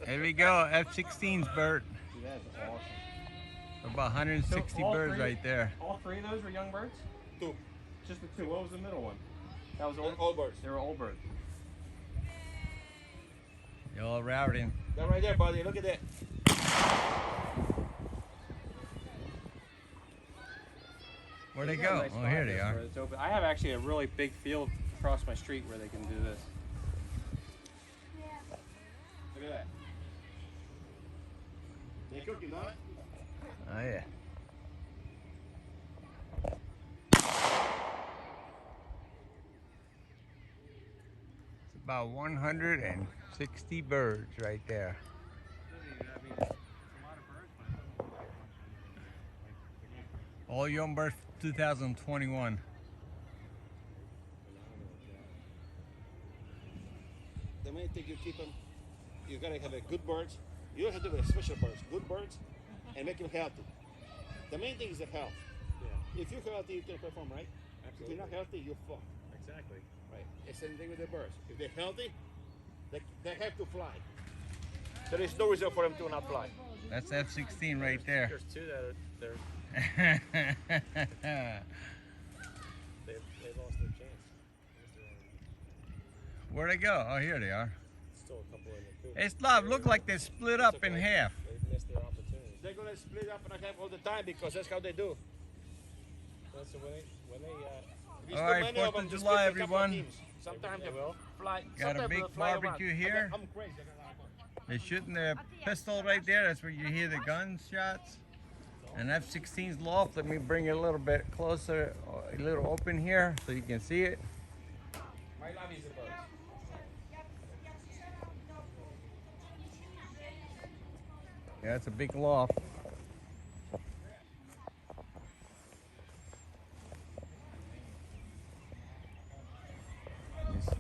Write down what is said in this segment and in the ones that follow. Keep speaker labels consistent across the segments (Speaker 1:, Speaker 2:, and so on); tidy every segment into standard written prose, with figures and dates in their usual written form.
Speaker 1: There we go, F16's bird.
Speaker 2: Dude, that is awesome.
Speaker 1: About 160 birds right there.
Speaker 2: All three of those were young birds?
Speaker 3: Two.
Speaker 2: Just the two. What was the middle one? That was
Speaker 3: Old birds.
Speaker 2: They were old birds.
Speaker 1: You're all routing.
Speaker 3: They're right there, buddy. Look at that.
Speaker 1: Where'd they go?
Speaker 2: Nice
Speaker 1: Oh, here they are.
Speaker 2: It's open. I have actually a really big field across my street where they can do this. Look at that.
Speaker 3: They cooking on it?
Speaker 1: Oh, yeah. It's about 160 birds right there. All young birds 2021.
Speaker 3: The main thing you keep them, you gotta have a good birds. You don't have to have special birds, good birds, and make them healthy. The main thing is the health. Yeah. If you're healthy, you can perform, right? Absolutely. If you're not healthy, you're fucked.
Speaker 2: Exactly.
Speaker 3: Right. It's the same thing with the birds. If they're healthy, they have to fly. There is no reason for them to not fly.
Speaker 1: That's F16 right there.
Speaker 2: There's two that they're they lost their chance.
Speaker 1: Where'd they go? Oh, here they are.
Speaker 2: Still a couple in the coop.
Speaker 1: It's look like they split up in half.
Speaker 2: They missed their opportunity.
Speaker 3: They're gonna split up and half all the time because that's how they do.
Speaker 2: So when they
Speaker 1: All right, 4th of July, everyone.
Speaker 3: Sometimes they will fly.
Speaker 1: Got a big barbecue here.
Speaker 3: I'm crazy.
Speaker 1: They're shooting the pistol right there. That's where you hear the gunshots. And F16's loft. Let me bring it a little bit closer, a little open here so you can see it.
Speaker 3: My love is a bird.
Speaker 1: Yeah, it's a big loft.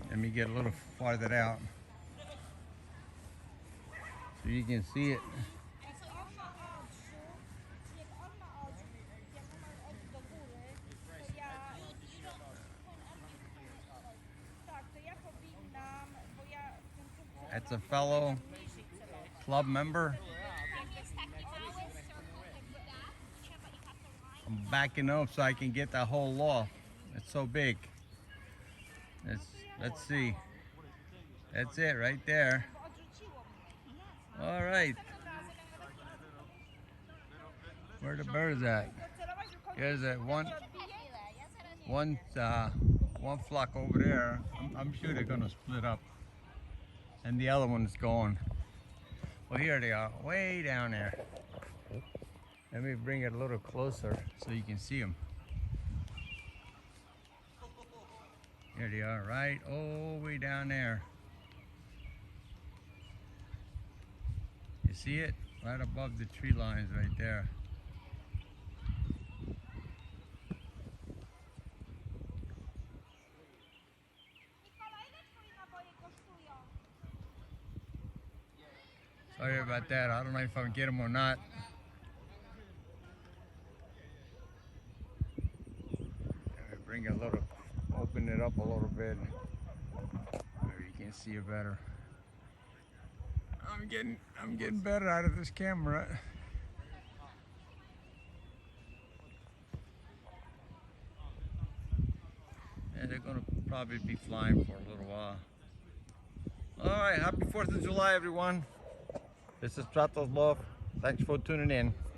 Speaker 1: Let me get a little farther out so you can see it. That's a fellow club member. I'm backing up so I can get that whole loft. It's so big. Let's see. That's it right there. All right. Where the birds at? There's that one flock over there. I'm sure they're gonna split up. And the other one's gone. Well, here they are, way down there. Let me bring it a little closer so you can see them. Here they are, right all the way down there. You see it? Right above the tree lines right there. Sorry about that. I don't know if I can get them or not. Let me bring it a little, open it up a little bit. Maybe you can see it better. I'm getting better out of this camera. And they're gonna probably be flying for a little while. All right, happy 4th of July, everyone. This is Trato's Loft. Thanks for tuning in.